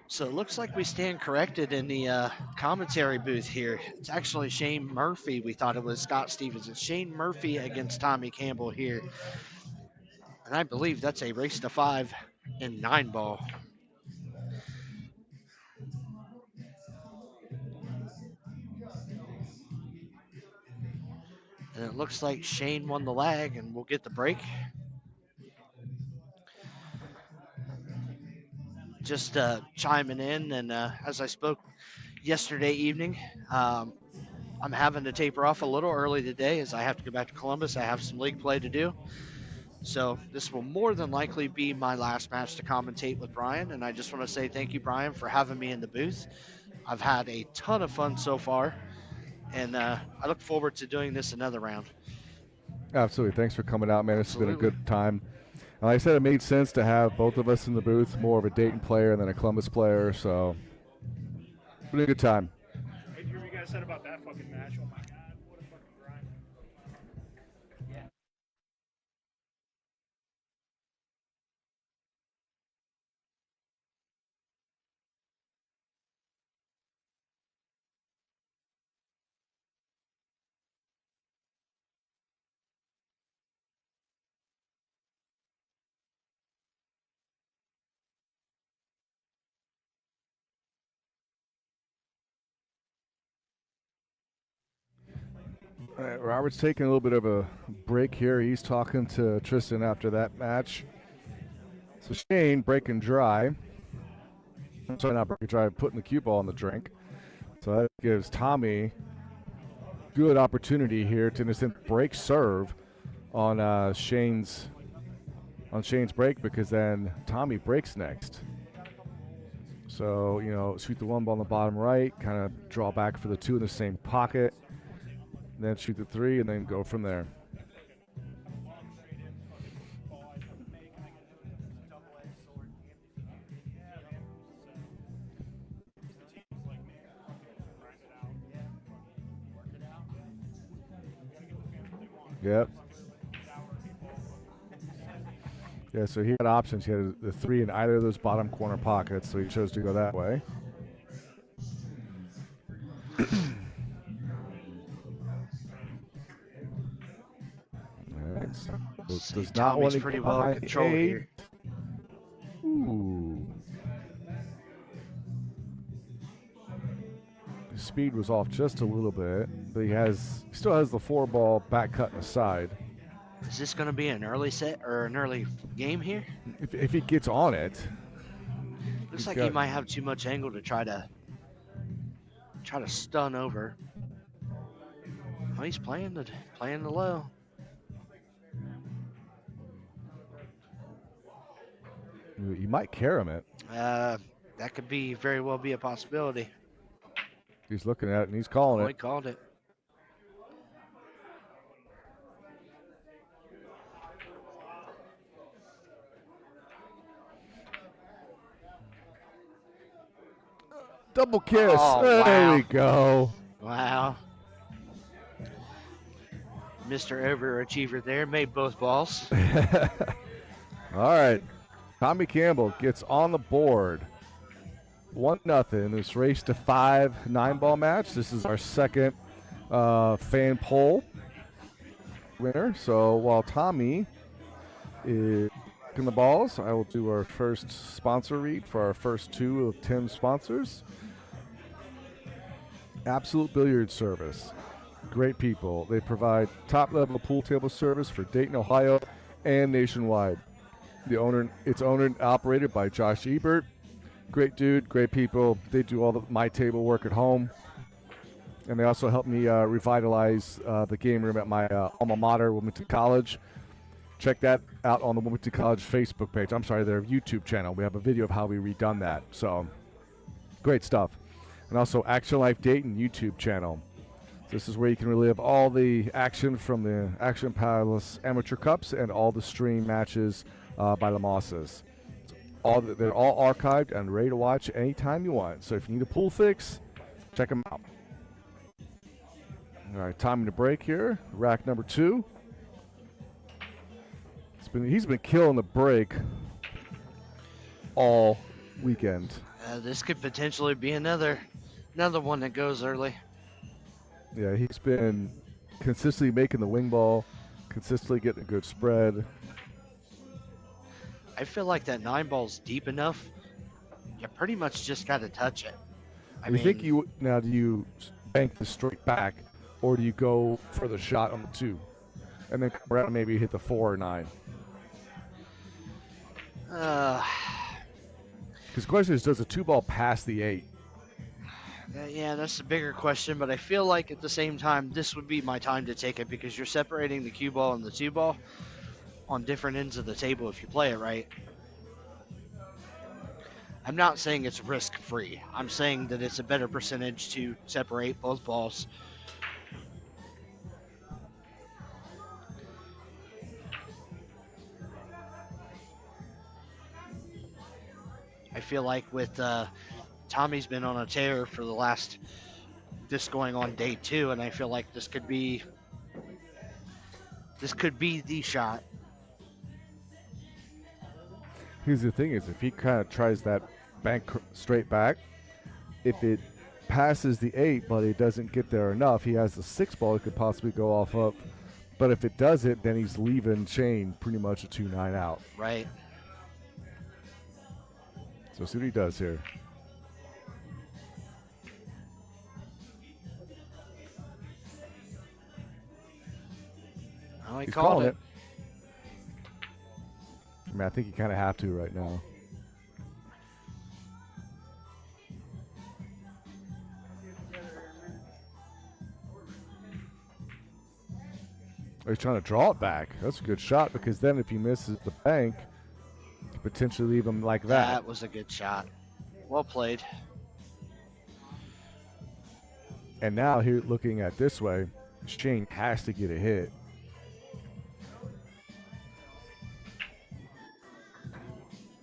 So it looks like we stand corrected in the commentary booth here. It's actually Shane Murphy. We thought it was Scott Stevens. It's Shane Murphy against Tommy Campbell here. And I believe that's a race to 5 in 9 ball. And it looks like Shane won the lag, and we'll get the break. Just chiming in, and as I spoke yesterday evening, I'm having to taper off a little early today as I have to go back to Columbus. I have some league play to do. So this will more than likely be my last match to commentate with Brian, and I just want to say thank you, Brian, for having me in the booth. I've had a ton of fun so far, and I look forward to doing this another round. Absolutely. Thanks for coming out, man. This has been a Absolutely. good time. And like I said, it made sense to have both of us in the booth, more of a Dayton player and then a Columbus player. So it's been a good time. Hey, you guys said about that fucking match. Oh my god, what a fucking grind. All right, Robert's taking a little bit of a break here. He's talking to Tristan after that match. So Shane breaking dry. I'm sorry, not breaking dry, putting the cue ball in the drink. So that gives Tommy good opportunity here to instant break serve on Shane's break, because then Tommy breaks next. So, shoot the one ball in the bottom right, kind of draw back for the two in the same pocket, then shoot the three, and then go from there. Yep. Yeah, so he had options. He had the three in either of those bottom corner pockets, so he chose to go that way. Nice. Does not Tommy's want to pretty go well behind controlled eight. here. Ooh. His speed was off just a little bit, but he still has the four ball back cut in the side. Is this going to be an early set or an early game here? If he gets on it, Looks like he might have too much angle to try to stun over. Oh, he's playing the low. You might carry him it. That could be very well be a possibility. He's looking at it and he's calling Oh, it. he called it. Double kiss. Oh, there wow. we go. Wow. Mr. Overachiever there made both balls. All right. Tommy Campbell gets on the board. 1-0. This race to 5 9-ball match. This is our second fan poll winner. So while Tommy is in the balls, I will do our first sponsor read for our first 2 of 10 sponsors. Absolute Billiards Service. Great people. They provide top-level pool table service for Dayton, Ohio, and nationwide. It's owned and operated by Josh Ebert. Great dude, great people. They do all my table work at home. And they also help me revitalize the game room at my alma mater, Wilmington College. Check that out on the Wilmington College Facebook page. I'm sorry, their YouTube channel. We have a video of how we redone that. So, great stuff. And also Action Life Dayton YouTube channel. This is where you can relive all the action from the Action Palace Amateur Cups and all the stream matches by the Mosses. They're all archived and ready to watch anytime you want. So if you need a pool fix, check them out. All right, time to break here. Rack number 2. He's been killing the break. all weekend. This could potentially be another one that goes early. Yeah, he's been consistently making the wing ball, consistently getting a good spread. I feel like that 9-ball's deep enough. You pretty much just got to touch it. I You think mean, you now do you bank the straight back, or do you go for the shot on the 2, and then come around and maybe hit the 4 or 9? uh, Because the question is, does a 2-ball pass the 8? yeah, that's the bigger question. But I feel like at the same time, this would be my time to take it because you're separating the cue ball and the 2-ball on different ends of the table if you play it right. I'm not saying it's risk free. I'm saying that it's a better percentage to separate both balls. I feel like with Tommy's been on a tear for the last, this going on day 2, and I feel like this could be the shot. Here's the thing: is if he kind of tries that bank straight back, if it passes the 8 but it doesn't get there enough, he has the 6-ball it could possibly go off of. But if it does it, then he's leaving chain pretty much a 2-9 out. Right. So see what he does here. Oh, he He's called calling it. I mean, I think you kind of have to right now. Oh, he's trying to draw it back. That's a good shot because then if he misses the bank, he could potentially leave him like that. That was a good shot. Well played. And now here, looking at this way, Shane has to get a hit.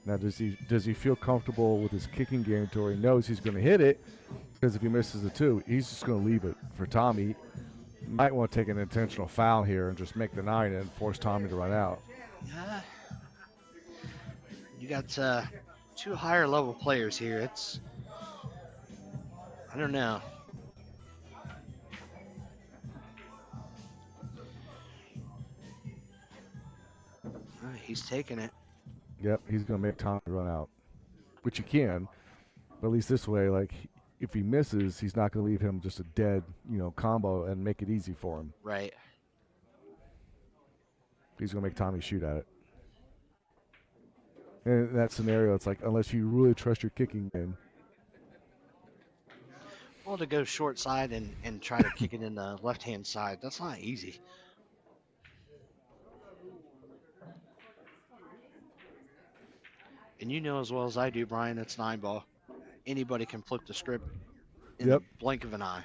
Now, does he feel comfortable with his kicking game to where he knows he's going to hit it? Because if he misses the 2, he's just going to leave it for Tommy. Might want to take an intentional foul here and just make the 9 and force Tommy to run out. You got 2 higher level players here. I don't know. He's taking it. Yep, he's going to make Tommy run out, which he can. But at least this way, like, if he misses, he's not going to leave him just a dead, combo and make it easy for him. Right. He's going to make Tommy shoot at it. And in that scenario, it's like, unless you really trust your kicking game. Well, to go short side and try to kick it in the left-hand side, that's not easy. And you know as well as I do, Brian, it's 9-ball. Anybody can flip the script in the blink of an eye.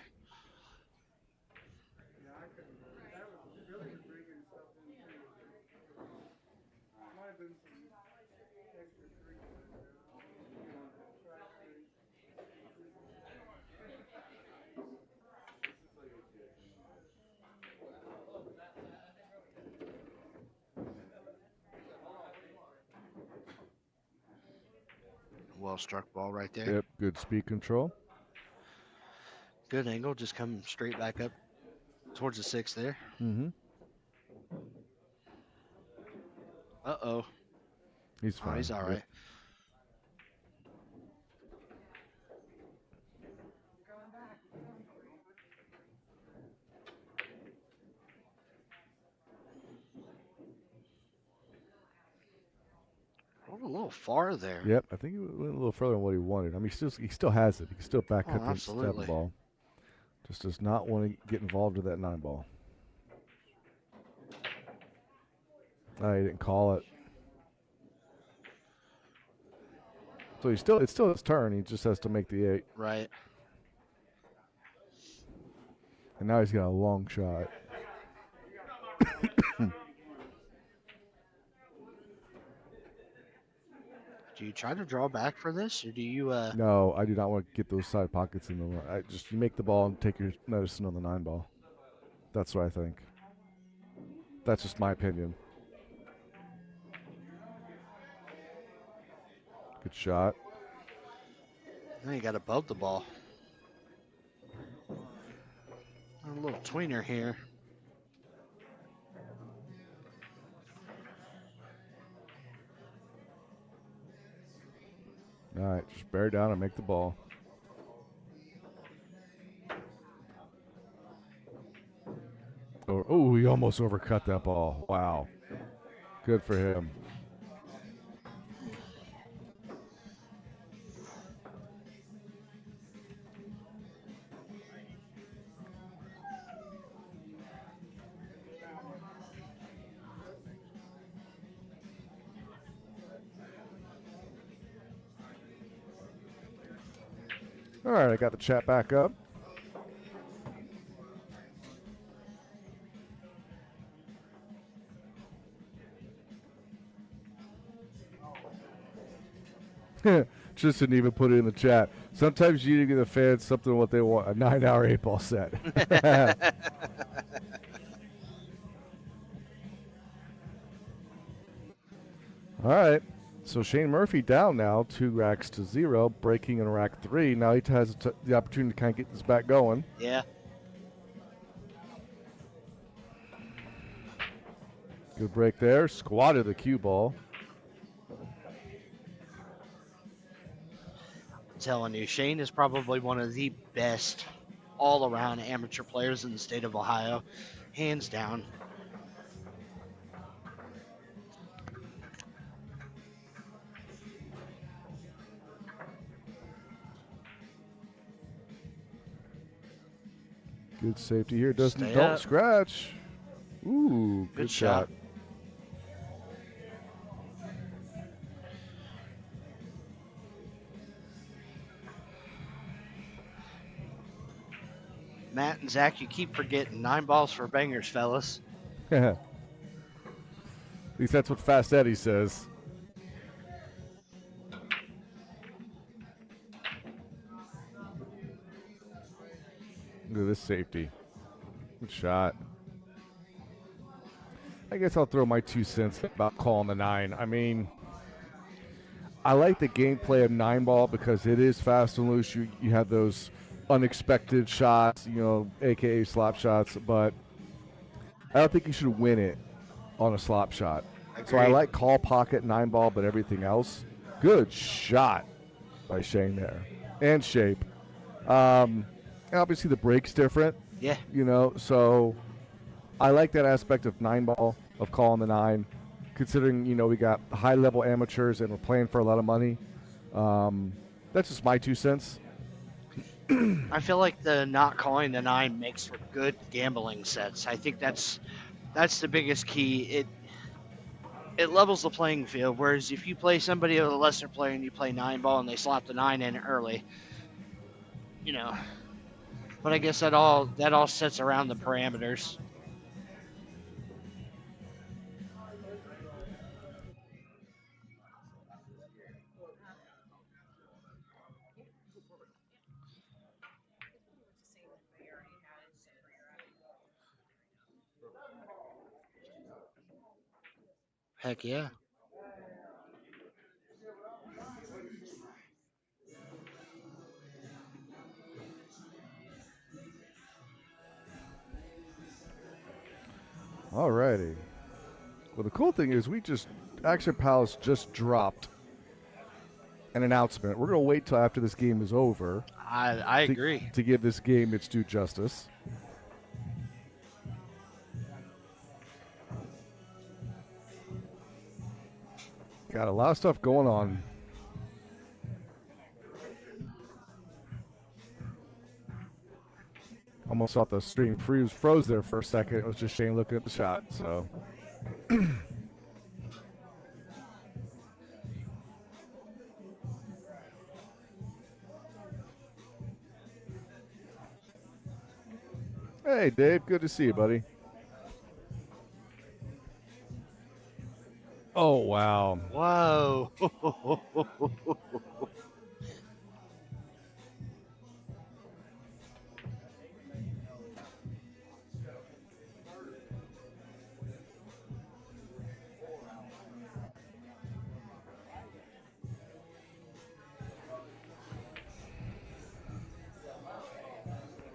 Well struck ball right there. Yep, good speed control. Good angle, just come straight back up towards the 6 there. Mm-hmm. Uh-oh. He's fine. Oh, he's all right. Rolled a little far there. Yep, I think he went a little further than what he wanted. I mean, he still has it. He can still back up the 7 ball. Just does not want to get involved with that 9 ball. Oh, he didn't call it. So it's still his turn. He just has to make the 8. Right. And now he's got a long shot. Do you try to draw back for this, or do you? No, I do not want to get those side pockets in the. You make the ball and take your medicine on the 9 ball. That's what I think. That's just my opinion. Good shot. Now you got above the ball. A little tweener here. All right, just bear down and make the ball. Oh, he almost overcut that ball. Wow. Good for him. All right, I got the chat back up. Tristan even put it in the chat. Sometimes you need to give the fans something what they want, a 9-hour 8-ball set. All right. So Shane Murphy down now, 2 racks to 0, breaking in rack 3. Now he has the opportunity to kind of get this back going. Yeah. Good break there. Squatted the cue ball. I'm telling you, Shane is probably one of the best all-around amateur players in the state of Ohio, hands down. Good safety here. Don't up. scratch. Ooh, good shot. Matt and Zach, you keep forgetting 9 balls for bangers, fellas. At least that's what Fast Eddie says. Look at this safety. Good shot. I guess I'll throw my 2 cents about calling the 9. I mean, I like the gameplay of 9-ball because it is fast and loose. You have those unexpected shots, a.k.a. slop shots, but I don't think you should win it on a slop shot. Agreed. So I like call pocket 9-ball, but everything else, good shot by Shane there. And shape. And obviously the break's different. Yeah. So I like that aspect of 9-ball, of calling the 9, considering, we got high-level amateurs and we're playing for a lot of money. That's just my 2 cents. I feel like the not calling the 9 makes for good gambling sets. I think that's the biggest key. It levels the playing field, whereas if you play somebody with a lesser player and you play 9-ball and they slap the 9 in early, But I guess that all sets around the parameters. Heck yeah. All righty. Well, the cool thing is Action Palace just dropped an announcement. We're going to wait till after this game is over. I agree. To give this game its due justice. Got a lot of stuff going on. Almost thought the stream froze there for a second. It was just Shane looking at the shot. So, hey, Dave, good to see you, buddy. Oh, wow. Whoa.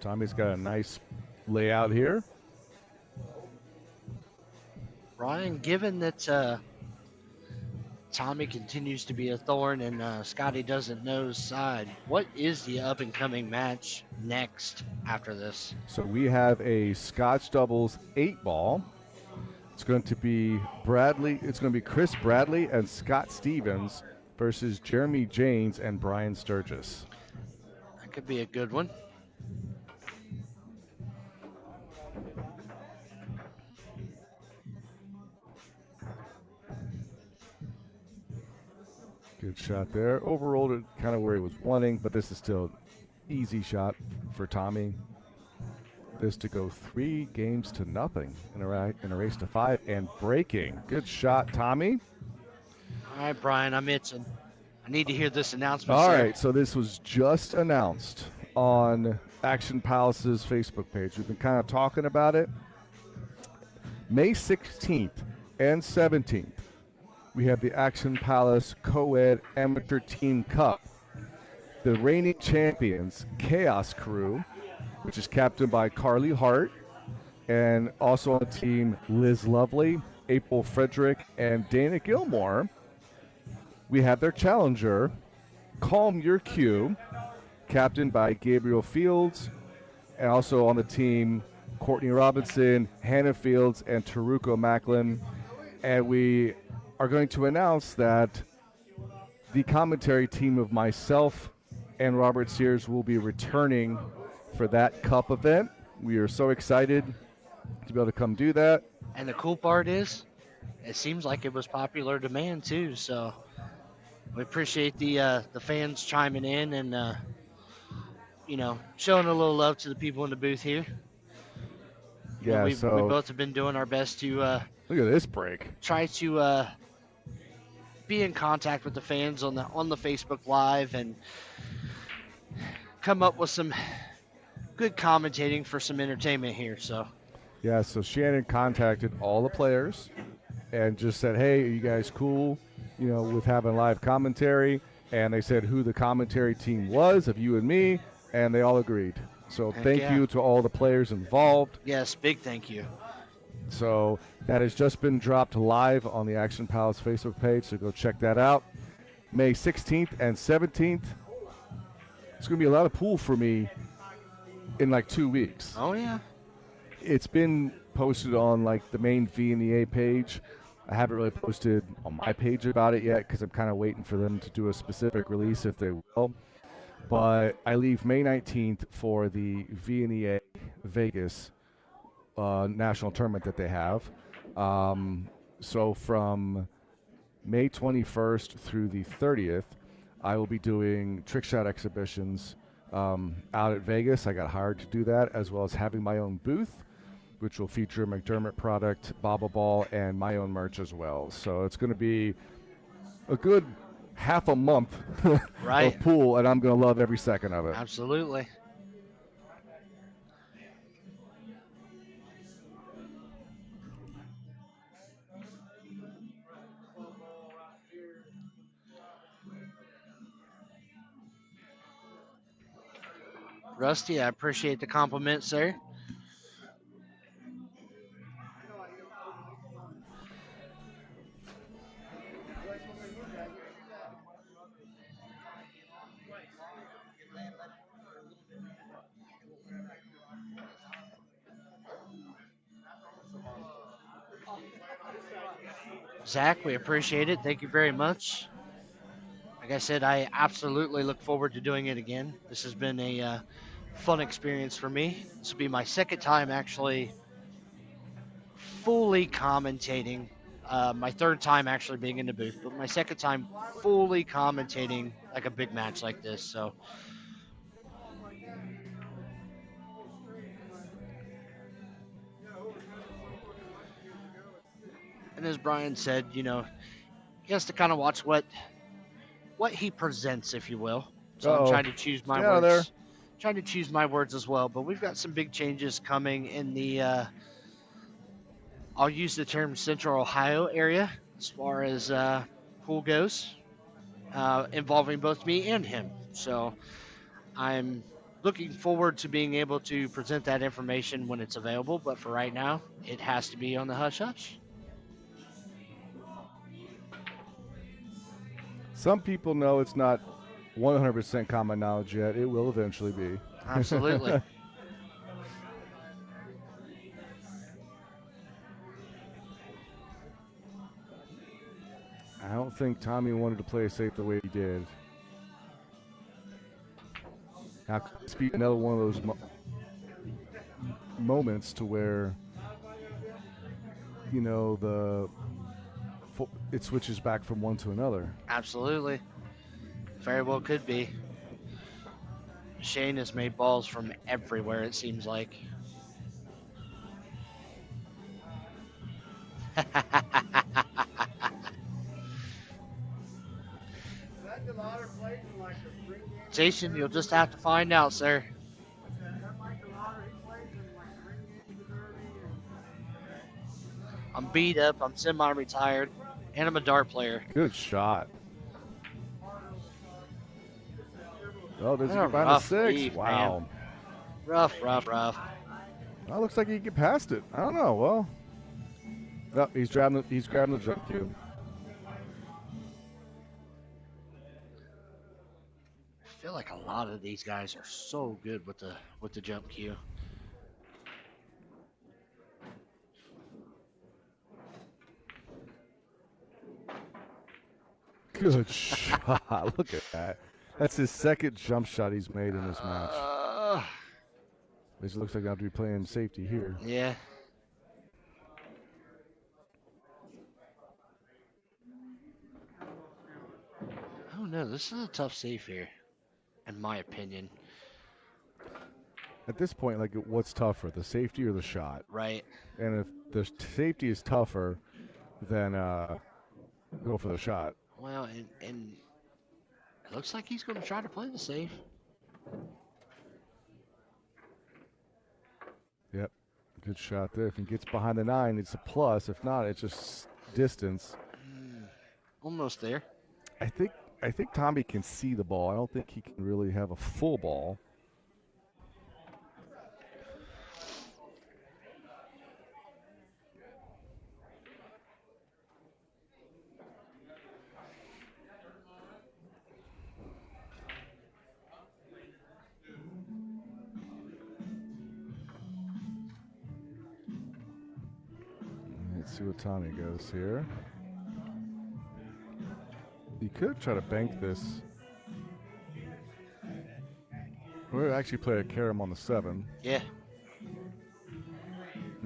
Tommy's got a nice layout here. Brian, given that Tommy continues to be a thorn in Scotty Doesn't Know's side, what is the up and coming match next after this? So we have a Scotch doubles 8-ball. It's going to be Bradley. It's going to be Chris Bradley and Scott Stevens versus Jeremy Janes and Brian Sturgis. That could be a good one. Good shot there. Overrolled it kind of where he was wanting, but this is still easy shot for Tommy. This to go 3-0 in a race to 5 and breaking. Good shot, Tommy. All right, Brian, I'm itching. I need to hear this announcement. All sir. right, so this was just announced on Action Palace's Facebook page. We've been kind of talking about it. May 16th and 17th, we have the Action Palace Co-Ed Amateur Team Cup. The reigning champions, Chaos Crew, which is captained by Carly Hart, and also on the team, Liz Lovely, April Frederick, and Dana Gilmore. We have their challenger, Calm Your Cue, captained by Gabriel Fields, and also on the team, Courtney Robinson, Hannah Fields, and Taruko Macklin. And we are going to announce that the commentary team of myself and Robert Sears will be returning for that cup event. We are so excited to be able to come do that. And the cool part is, it seems like it was popular demand too. So we appreciate the fans chiming in and showing a little love to the people in the booth here. Yeah, we so both have been doing our best to look at this break. try to be in contact with the fans on the Facebook Live and come up with some good commentating for some entertainment here. So Yeah, so Shannon contacted all the players and just said, hey, are you guys cool, with having live commentary? And they said who the commentary team was of you and me, and they all agreed. So thank you to all the players involved. Yes, big thank you. So that has just been dropped live on the Action Palace Facebook page, so go check that out. May 16th and 17th. It's going to be a lot of pool for me in like 2 weeks. Oh, yeah. It's been posted on like the main V&EA page. I haven't really posted on my page about it yet because I'm kind of waiting for them to do a specific release if they will. But I leave May 19th for the V&EA Vegas national tournament that they have. So from May 21st through the 30th, I will be doing trick shot exhibitions out at Vegas. I got hired to do that, as well as having my own booth, which will feature McDermott product, Bobble Ball, and my own merch as well. So it's going to be a good half a month Right. of pool, and I'm going to love every second of it. Absolutely. Rusty, I appreciate the compliment, sir. Zach, we appreciate it. Thank you very much. Like I said, I absolutely look forward to doing it again. This has been a fun experience for me. This will be my second time actually fully commentating. My third time actually being in the booth, but my second time fully commentating like a big match like this. So and as Brian said, he has to kind of watch what he presents, if you will. So I'm trying to choose my words. Trying to choose my words as well. But we've got some big changes coming in the I'll use the term Central Ohio area as far as pool goes, involving both me and him. So I'm looking forward to being able to present that information when it's available. But for right now, it has to be on the hush hush. Some people know it's not 100% common knowledge yet. It will eventually be. Absolutely. I don't think Tommy wanted to play safe the way he did. Now, it's be another one of those moments to where, you know, it switches back from one to another. Absolutely. Very well could be. Shane has made balls from everywhere, it seems like. Jason, you'll just have to find out, sir. I'm beat up, I'm semi-retired, and I'm a dart player. Good shot. Oh, does he What a get behind the rough 6? lead, Wow. man. Rough, rough, rough. Well, looks like he can get past it. I don't know. Well, no, he's grabbing the jump cue. I feel like a lot of these guys are so good with the jump cue. Good shot. Look at that. That's his second jump shot he's made in this match. This looks like I have to be playing safety here. Yeah. Oh no, this is a tough save here, in my opinion. At this point, like, what's tougher, the safety or the shot? Right. And if the safety is tougher, then go for the shot. Well, and it looks like he's going to try to play the save. Yep. Good shot there. If he gets behind the 9, it's a plus. If not, it's just distance. Almost there. I think Tommy can see the ball. I don't think he can really have a full ball. Let's see what Tommy goes here. He could try to bank this. Or actually play a carom on the 7. Yeah.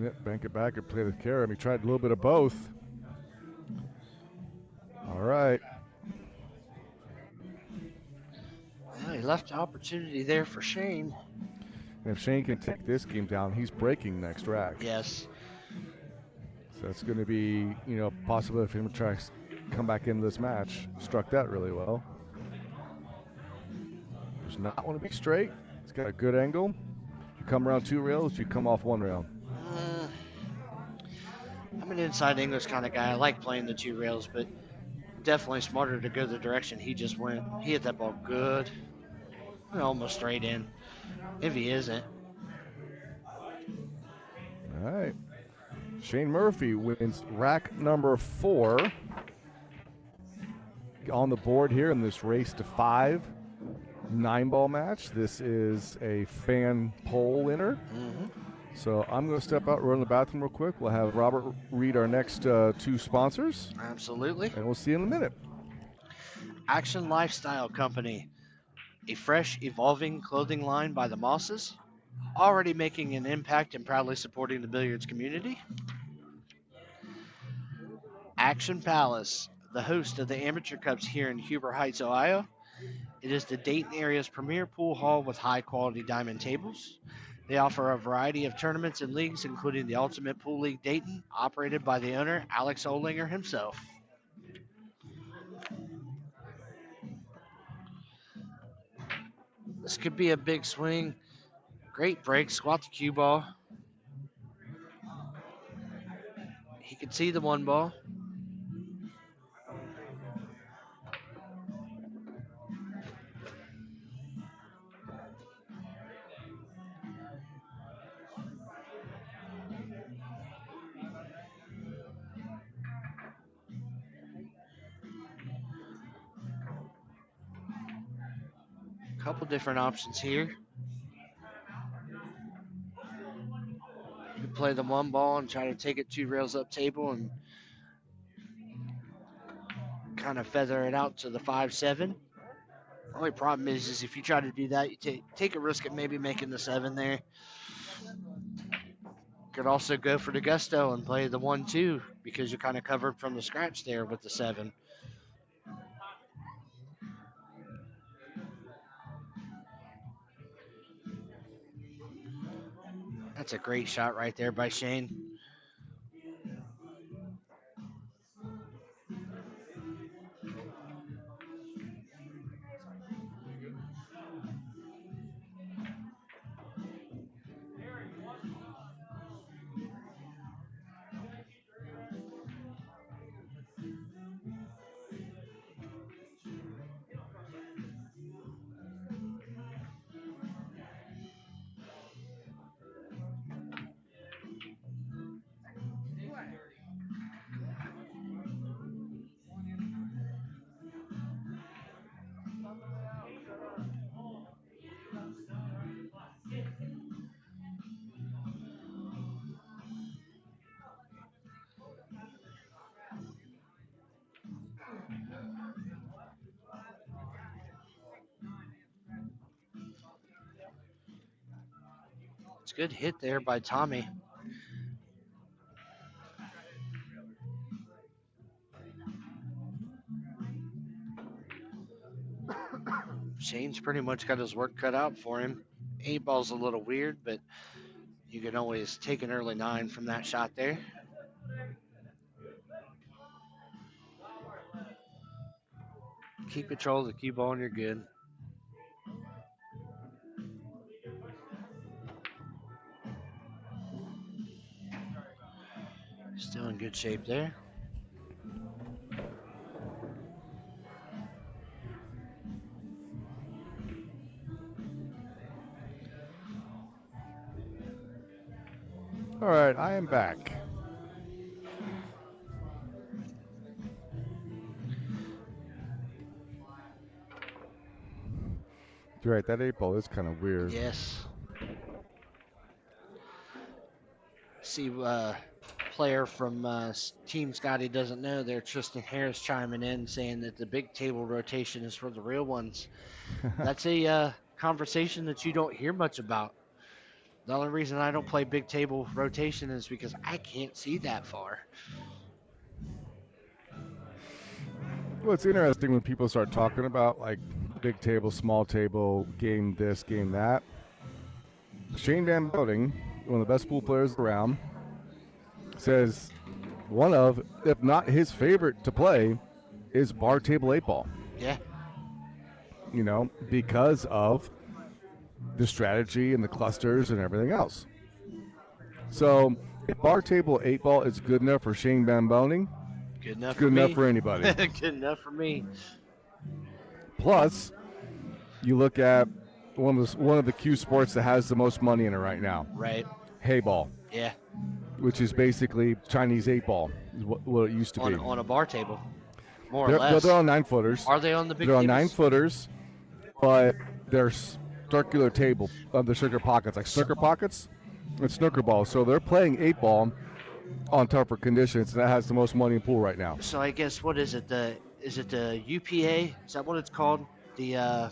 Yep, bank it back and play the carom. He tried a little bit of both. All right. Well, he left the opportunity there for Shane. And if Shane can take this game down, he's breaking next rack. Yes. So that's going to be, possibility for him to try to come back into this match. Struck that really well. Does not want to be straight. He's got a good angle. You come around 2 rails, you come off 1 rail. I'm an inside English kind of guy. I like playing the 2 rails, but definitely smarter to go the direction he just went. He hit that ball good. Almost straight in. If he isn't. All right. Shane Murphy wins rack number 4 on the board here in this race to 5 9-ball match. This is a fan poll winner. So I'm going to step out, run to the bathroom real quick. We'll have Robert read our next 2 sponsors. Absolutely. And we'll see you in a minute. Action Lifestyle Company, a fresh, evolving clothing line by the Mosses, already making an impact and proudly supporting the billiards community. Action Palace, the host of the Amateur Cups here in Huber Heights, Ohio. It is the Dayton area's premier pool hall with high-quality diamond tables. They offer a variety of tournaments and leagues, including the Ultimate Pool League Dayton, operated by the owner, Alex Olinger himself. This could be a big swing. Great break, squat the cue ball. He could see the 1 ball. couple different options here. You can play the one ball and try to take it 2 rails up table and kind of feather it out to the 5-7. Only problem is if you try to do that, you take a risk at maybe making the 7 there. Could also go for the gusto and play the 1-2 because you're kind of covered from the scratch there with the 7. That's a great shot right there by Shane. It's a good hit there by Tommy. Shane's pretty much got his work cut out for him. 8-ball's a little weird, but you can always take an early 9 from that shot there. Keep control of the cue ball and you're good. Still in good shape there. All right, I am back. You're right, that 8-ball is kind of weird. Yes. See, player from Team Scotty Doesn't Know there, Tristan Harris chiming in saying that the big table rotation is for the real ones. That's a conversation that you don't hear much about. The only reason I don't play big table rotation is because I can't see that far. Well, it's interesting when people start talking about like big table, small table, game this, game that. Shane Van Boating, one of the best pool players around, says one of, if not his favorite to play, is bar table 8-ball. Yeah. You know, because of the strategy and the clusters and everything else. So, if bar table 8-ball is good enough for Shane Van Boating, Good enough it's good enough for anybody. Good enough for me. Plus, you look at one of the cue sports that has the most money in it right now. Right. Hay ball. Yeah. Which is basically Chinese 8-ball, is what it used to be. On a bar table, more or less. They're on 9-footers. Are they on the big They're on tables? 9-footers, but they're circular table of the snooker pockets, like snooker pockets and snooker balls. So they're playing 8-ball on tougher conditions, and that has the most money in pool right now. So I guess what is it? Is it the UPA? Is that what it's called? The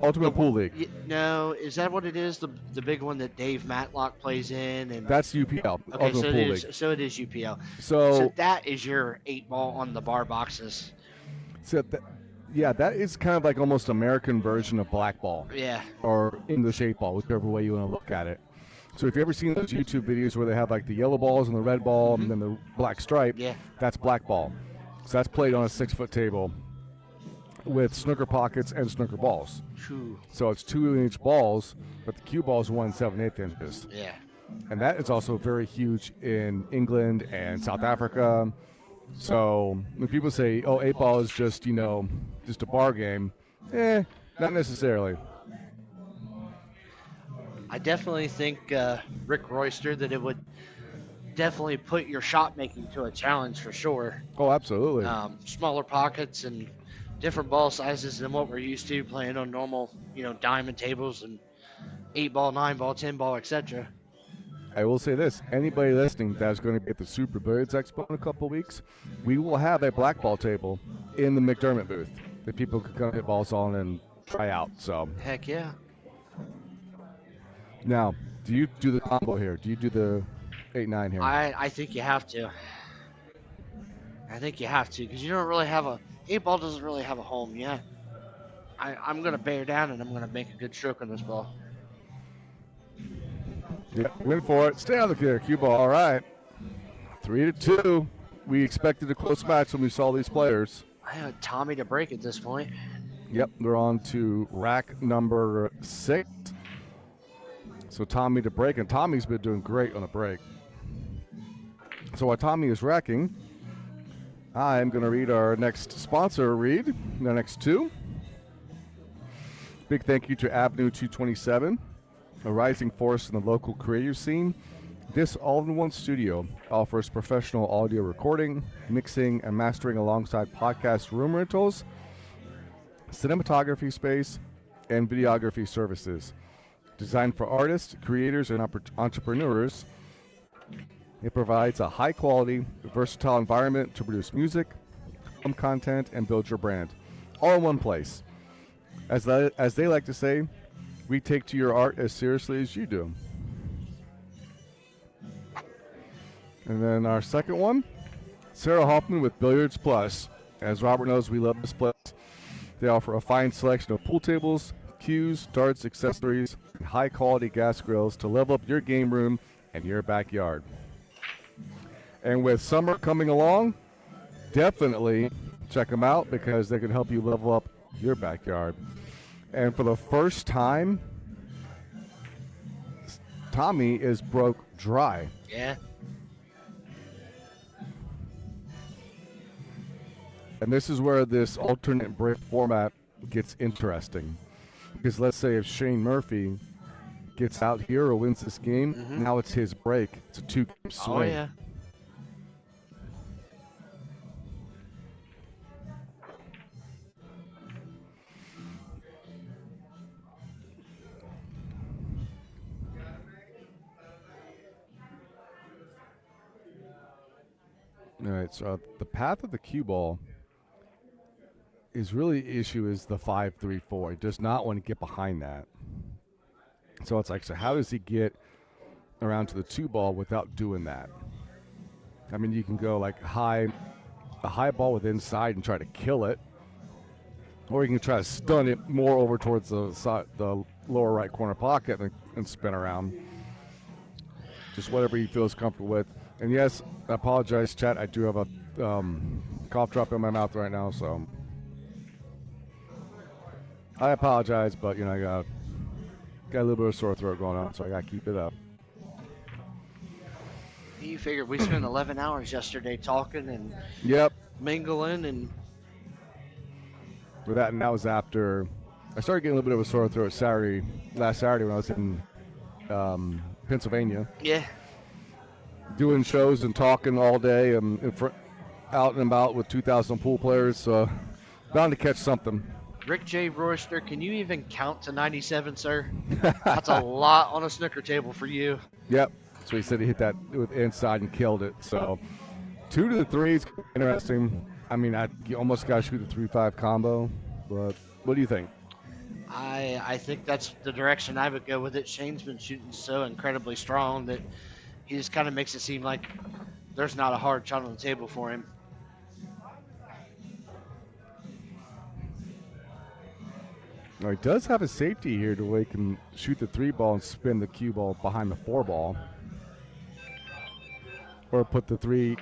Ultimate Pool League. No, is that what it is? The big one that Dave Matlock plays in, and That's UPL. okay, Ultimate so Pool it is. League. So it is UPL. So So that is your 8-ball on the bar boxes. That is kind of like almost American version of blackball. Yeah. Or English 8-ball, whichever way you want to look at it. So if you've ever seen those YouTube videos where they have like the yellow balls and the red ball and then the black stripe, Yeah. that's black ball. So that's played on a 6-foot table with snooker pockets and snooker balls. True. So it's 2-inch balls, but the cue ball is 1/7/8 inches. Yeah. And that is also very huge in England and South Africa. So when people say, oh, 8-ball is just, just a bar game, not necessarily. I definitely think Rick Royster that it would definitely put your shot making to a challenge for sure. Oh, absolutely. Smaller pockets and different ball sizes than what we're used to playing on normal, diamond tables and 8 ball, 9 ball, 10 ball, etc. I will say this: anybody listening that's going to be at the Super Billiards Expo in a couple of weeks, we will have a black ball table in the McDermott booth that people can come hit balls on and try out. So Heck yeah. now, do you do the combo here? Do you do the 8-9 here? I think you have to. I think you have to because you don't really have 8 ball doesn't really have a home yet. I'm gonna bear down and I'm gonna make a good stroke on this ball. Yep, win for it. Stay on the clear. Cue ball. All right. 3-2. We expected a close match when we saw these players. I had Tommy to break at this point. Yep, they're on to rack number 6. So Tommy to break, and Tommy's been doing great on the break. So while Tommy is racking, I'm going to read our next sponsor the next two. Big thank you to Avenue 227, a rising force in the local creative scene. This all-in-one studio offers professional audio recording, mixing, and mastering alongside podcast room rentals, cinematography space, and videography services. Designed for artists, creators, and entrepreneurs, it provides a high-quality, versatile environment to produce music, film content, and build your brand, all in one place. As they like to say, we take to your art as seriously as you do. And then our second one, Sarah Hoffman with Billiards Plus. As Robert knows, we love this place. They offer a fine selection of pool tables, cues, darts, accessories, and high-quality gas grills to level up your game room and your backyard. And with summer coming along, definitely check them out because they can help you level up your backyard. And for the first time, Tommy is broke dry. Yeah. And this is where this alternate break format gets interesting. Because let's say if Shane Murphy gets out here or wins this game, now it's his break. It's a 2-game swing. Oh, yeah. All right, so the path of the cue ball is really the issue is the 5-3-4. He does not want to get behind that. So it's like, so how does he get around to the 2 ball without doing that? I mean, you can go like a high ball with inside and try to kill it, or you can try to stun it more over towards the lower right corner pocket and spin around. Just whatever he feels comfortable with. And yes, I apologize, chat. I do have a cough drop in my mouth right now, so I apologize. But I got a little bit of sore throat going on, so I got to keep it up. You figured we spent 11 hours yesterday talking and mingling and. For that, and that was after I started getting a little bit of a sore throat last Saturday when I was in Pennsylvania. Yeah. Doing shows and talking all day and out and about with 2,000 pool players. Bound to catch something. Rick J. Royster, can you even count to 97, sir? That's a lot on a snooker table for you. Yep. So he said he hit that with inside and killed it. So 2 to the 3 is interesting. I mean, you almost got to shoot a 3-5 combo. But what do you think? I think that's the direction I would go with it. Shane's been shooting so incredibly strong that he just kind of makes it seem like there's not a hard shot on the table for him. Now, he does have a safety here to where he can shoot the 3 ball and spin the cue ball behind the 4 ball. Or put the 3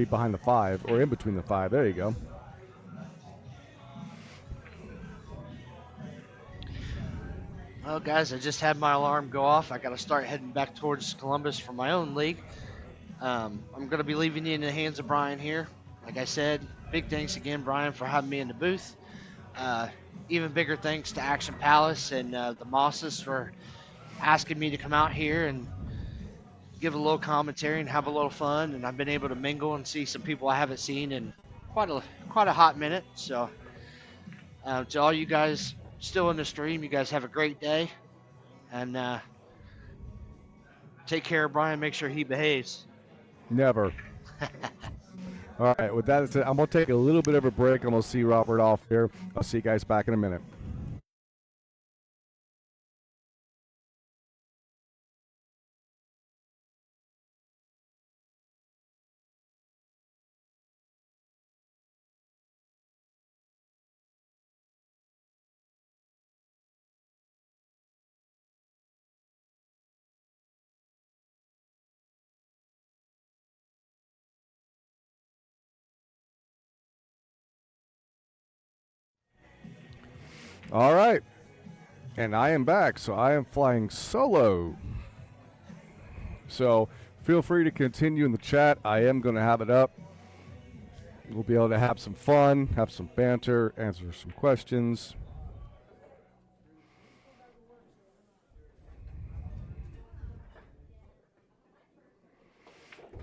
behind the 5 or in between the 5. There you go. Well, guys, I just had my alarm go off. I got to start heading back towards Columbus for my own league. I'm going to be leaving you in the hands of Brian here. Like I said, big thanks again, Brian, for having me in the booth. Even bigger thanks to Action Palace and the Mosses for asking me to come out here and give a little commentary and have a little fun. And I've been able to mingle and see some people I haven't seen in quite quite a hot minute. So to all you guys still in the stream, you guys have a great day, and take care of Brian. Make sure he behaves. Never. All right, with that said, I'm going to take a little bit of a break. I'm going to see Robert off here. I'll see you guys back in a minute. All right, and I am back, so I am flying solo. So feel free to continue in the chat. I am going to have it up. We'll be able to have some fun, have some banter, answer some questions.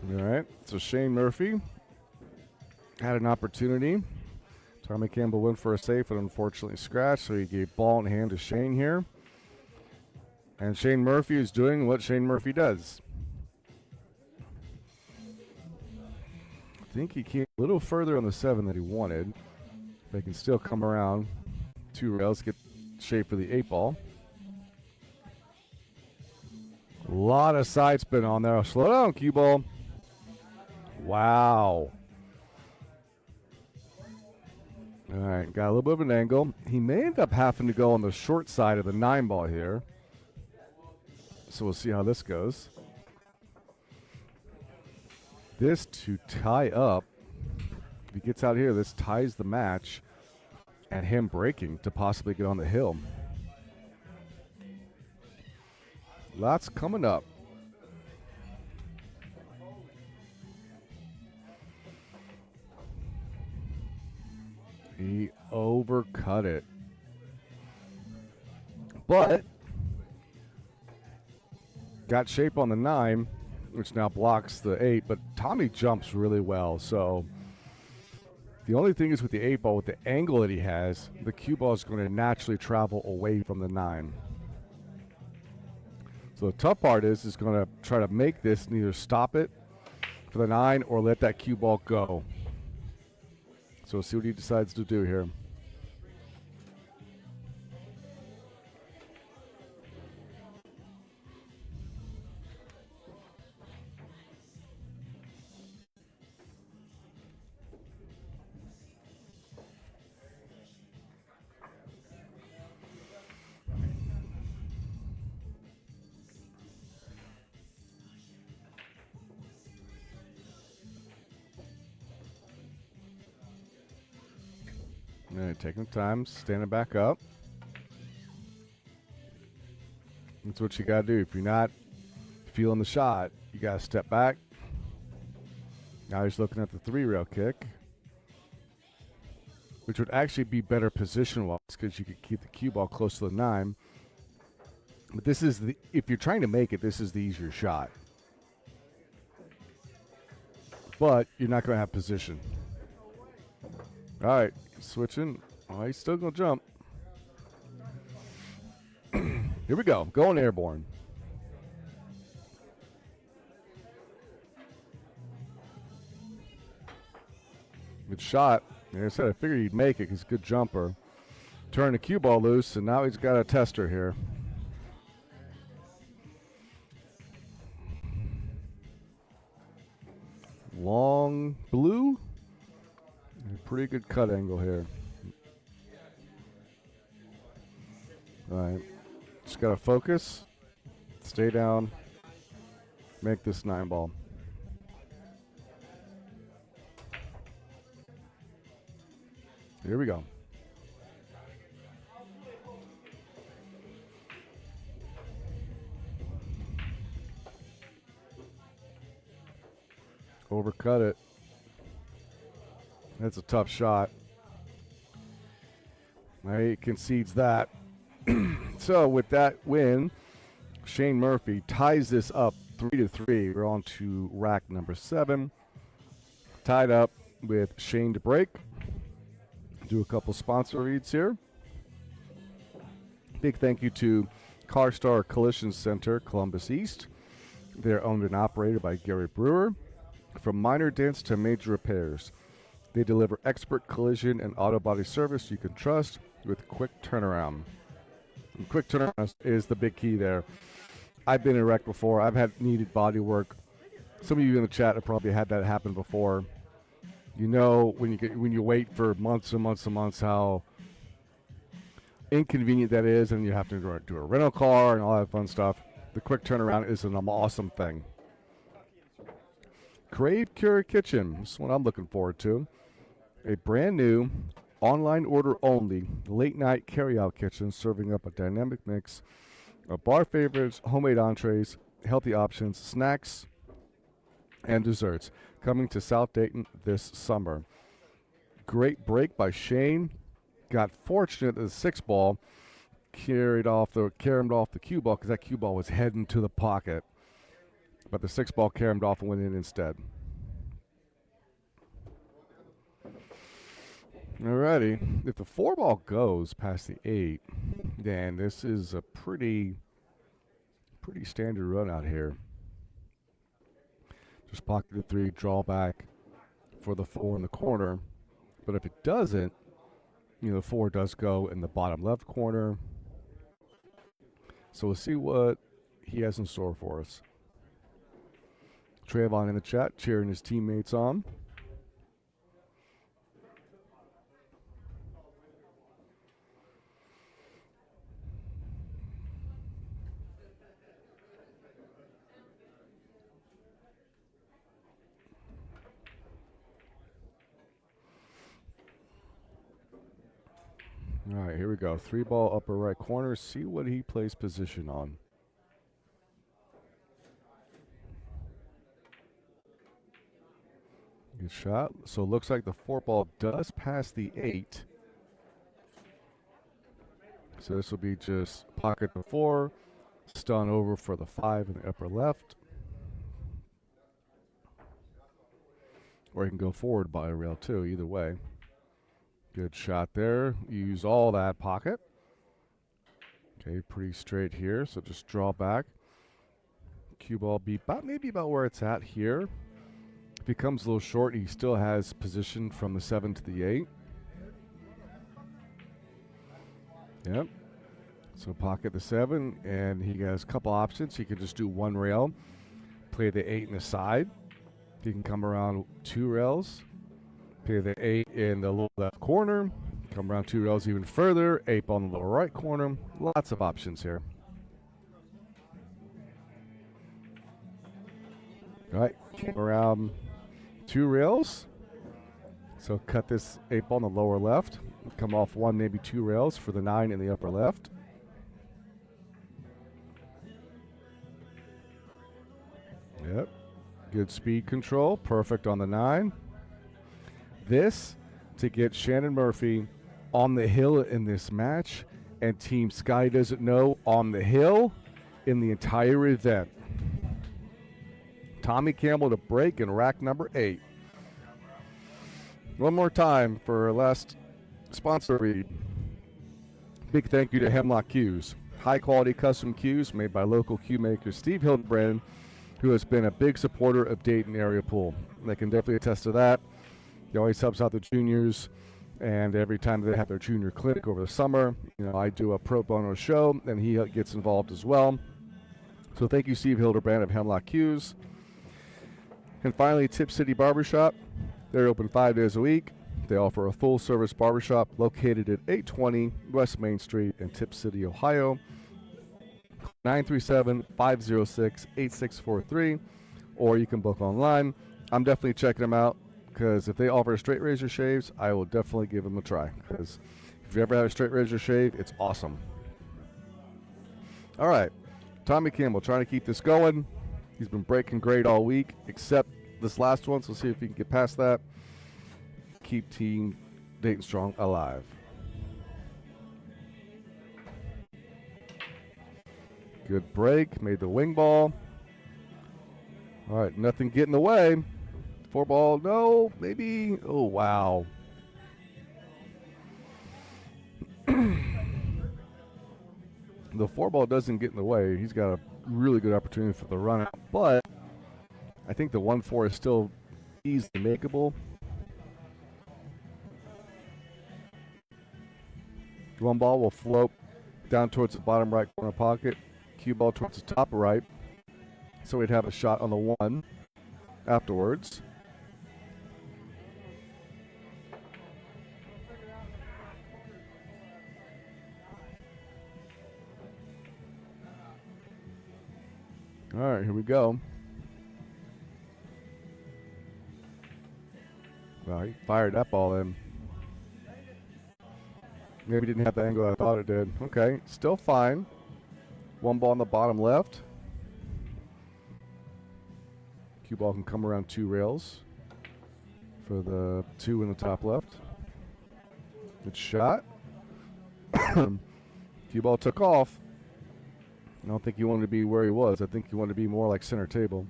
All right, so Shane Murphy had an opportunity. Tommy Campbell went for a safe and unfortunately scratched, so he gave ball in hand to Shane here. And Shane Murphy is doing what Shane Murphy does. I think he came a little further on the 7 than he wanted. They can still come around 2 rails, get shape for the 8 ball. A lot of side spin on there. Slow down, cue ball. Wow. All right, got a little bit of an angle. He may end up having to go on the short side of the 9 ball here. So we'll see how this goes. This to tie up. If he gets out here, this ties the match. And him breaking to possibly get on the hill. Lots coming up. He overcut it. But got shape on the 9, which now blocks the 8. But Tommy jumps really well. So the only thing is with the 8 ball, with the angle that he has, the cue ball is going to naturally travel away from the 9. So the tough part is going to try to make this and either stop it for the 9 or let that cue ball go. So we'll see what he decides to do here. All right, taking time, standing back up. That's what you got to do. If you're not feeling the shot, you got to step back. Now he's looking at the 3-rail kick, which would actually be better position-wise because you could keep the cue ball close to the 9. But this is the, if you're trying to make it, this is the easier shot. But you're not going to have position. All right, switching. Oh, he's still going to jump. Here we go. Going airborne. Good shot. Like I said, I figured he'd make it because he's a good jumper. Turn the cue ball loose, and now he's got a tester here. Long blue. Pretty good cut angle here. All right. Just got to focus. Stay down. Make this 9 ball. Here we go. Overcut it. That's a tough shot. He concedes that. So with that win, Shane Murphy ties this up 3-3. We're on to rack number 7. Tied up with Shane to break. Do a couple sponsor reads here. Big thank you to CarStar Collision Center, Columbus East. They're owned and operated by Gary Brewer. From minor dents to major repairs, they deliver expert collision and auto body service you can trust with quick turnaround. And quick turnaround is the big key there. I've been in a wreck before. I've had needed body work. Some of you in the chat have probably had that happen before. You know, when you wait for months and months and months, how inconvenient that is, and you have to do a rental car and all that fun stuff. The quick turnaround is an awesome thing. Crave Cure Kitchen. This is what I'm looking forward to. A brand new, online order only, late night carry-out kitchen serving up a dynamic mix of bar favorites, homemade entrees, healthy options, snacks, and desserts. Coming to South Dayton this summer. Great break by Shane. Got fortunate that the 6-ball carried off the cue ball because that cue ball was heading to the pocket. But the 6-ball carried off and went in instead. Alrighty. If the 4-ball goes past the 8, then this is a pretty standard run out here. Just pocket the 3, draw back for the 4 in the corner. But if it doesn't, the 4 does go in the bottom left corner. So we'll see what he has in store for us. Trayvon in the chat cheering his teammates on. All right, here we go. 3-ball upper right corner. See what he plays position on. Good shot. So it looks like the 4-ball does pass the 8. So this will be just pocket the 4, stun over for the 5 in the upper left. Or you can go forward by a rail too, either way. Good shot there. Use all that pocket. Okay, pretty straight here. So just draw back. Cue ball be maybe about where it's at here. If he comes a little short, he still has position from the 7 to the 8. Yep. So pocket the 7, and he has a couple options. He can just do 1 rail, play the 8 in the side. He can come around 2 rails. Play the 8 in the lower left corner. Come around 2 rails even further. 8 on the lower right corner. Lots of options here. All right, came around 2 rails. So cut this 8 ball on the lower left. Come off 1, maybe 2 rails for the 9 in the upper left. Yep. Good speed control. Perfect on the 9. This to get Shannon Murphy on the hill in this match, and Team Scotty Doesn't Know on the hill in the entire event. Tommy Campbell to break in rack number 8. One more time for our last sponsor read. Big thank you to Hemlock Cues. High quality custom cues made by local cue maker Steve Hildebrand, who has been a big supporter of Dayton area pool. They can definitely attest to that. He always helps out the juniors, and every time they have their junior clinic over the summer, I do a pro bono show, and he gets involved as well. So thank you, Steve Hildebrand of Hemlock Cues. And finally, Tip City Barbershop. They're open 5 days a week. They offer a full-service barbershop located at 820 West Main Street in Tip City, Ohio. 937-506-8643, or you can book online. I'm definitely checking them out, because if they offer straight razor shaves, I will definitely give them a try, because if you ever had a straight razor shave, it's awesome. All right, Tommy Campbell trying to keep this going. He's been breaking great all week, except this last one, so we'll see if he can get past that. Keep Team Dayton Strong alive. Good break, made the wing ball. All right, nothing getting in the way. 4-ball, no, maybe. Oh, wow. The 4-ball doesn't get in the way. He's got a really good opportunity for the run out, but I think the 1-4 is still easily makeable. 1 ball will float down towards the bottom right corner pocket. Cue ball towards the top right. So we'd have a shot on the 1 afterwards. All right, here we go. Well, he fired that ball in. Maybe didn't have the angle I thought it did. Okay, still fine. 1 ball on the bottom left. Cue ball can come around 2 rails for the 2 in the top left. Good shot. Cue ball took off. I don't think he wanted to be where he was. I think he wanted to be more like center table.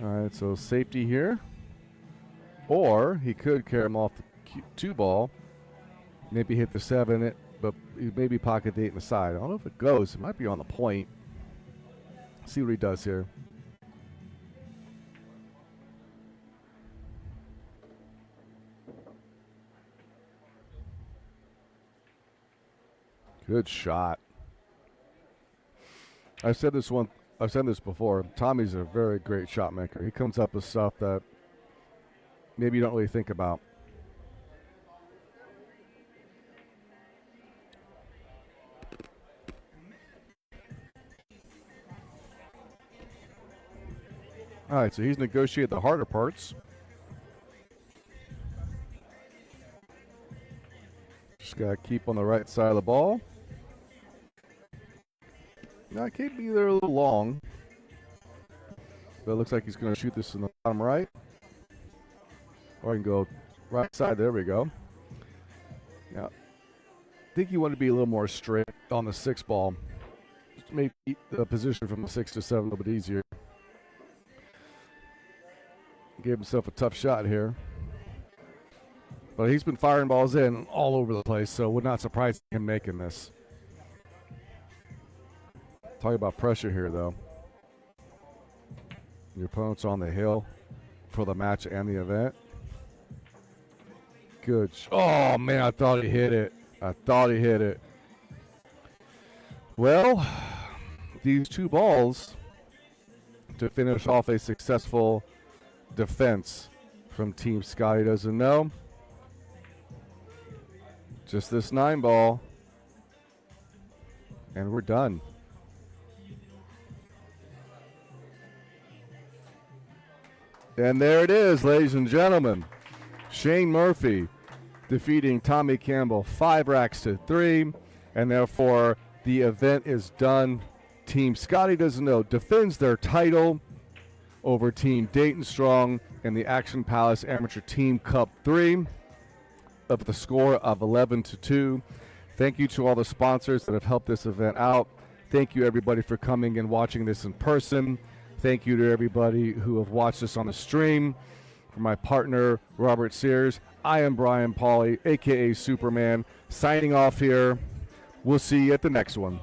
All right, so safety here. Or he could carry him off the 2 ball. Maybe hit the 7, but maybe pocket the 8 in the side. I don't know if it goes. It might be on the point. See what he does here. Good shot. I've said this before. Tommy's a very great shot maker. He comes up with stuff that maybe you don't really think about. All right, so he's negotiated the harder parts. Just got to keep on the right side of the ball. Now, it can't be there a little long. But it looks like he's going to shoot this in the bottom right. Or I can go right side. There we go. Now, I think you want to be a little more straight on the 6 ball. Just make the position from the 6 to 7 a little bit easier. Gave himself a tough shot here. But he's been firing balls in all over the place, so would not surprise him making this. Talk about pressure here, though. Your opponent's on the hill for the match and the event. Good. Oh, man, I thought he hit it. Well, these 2 balls to finish off a successful defense from Team Scotty Doesn't Know. Just this 9 ball. And we're done. And there it is, ladies and gentlemen. Shane Murphy defeating Tommy Campbell 5 racks to 3. And therefore, the event is done. Team Scotty Doesn't Know defends their title over Team Dayton Strong in the Action Palace Amateur Team Cup 3 of the score of 11 to 2. Thank you to all the sponsors that have helped this event out. Thank you, everybody, for coming and watching this in person. Thank you to everybody who have watched this on the stream. For my partner, Robert Sears, I am Brian Pauly, a.k.a. Superman, signing off here. We'll see you at the next one.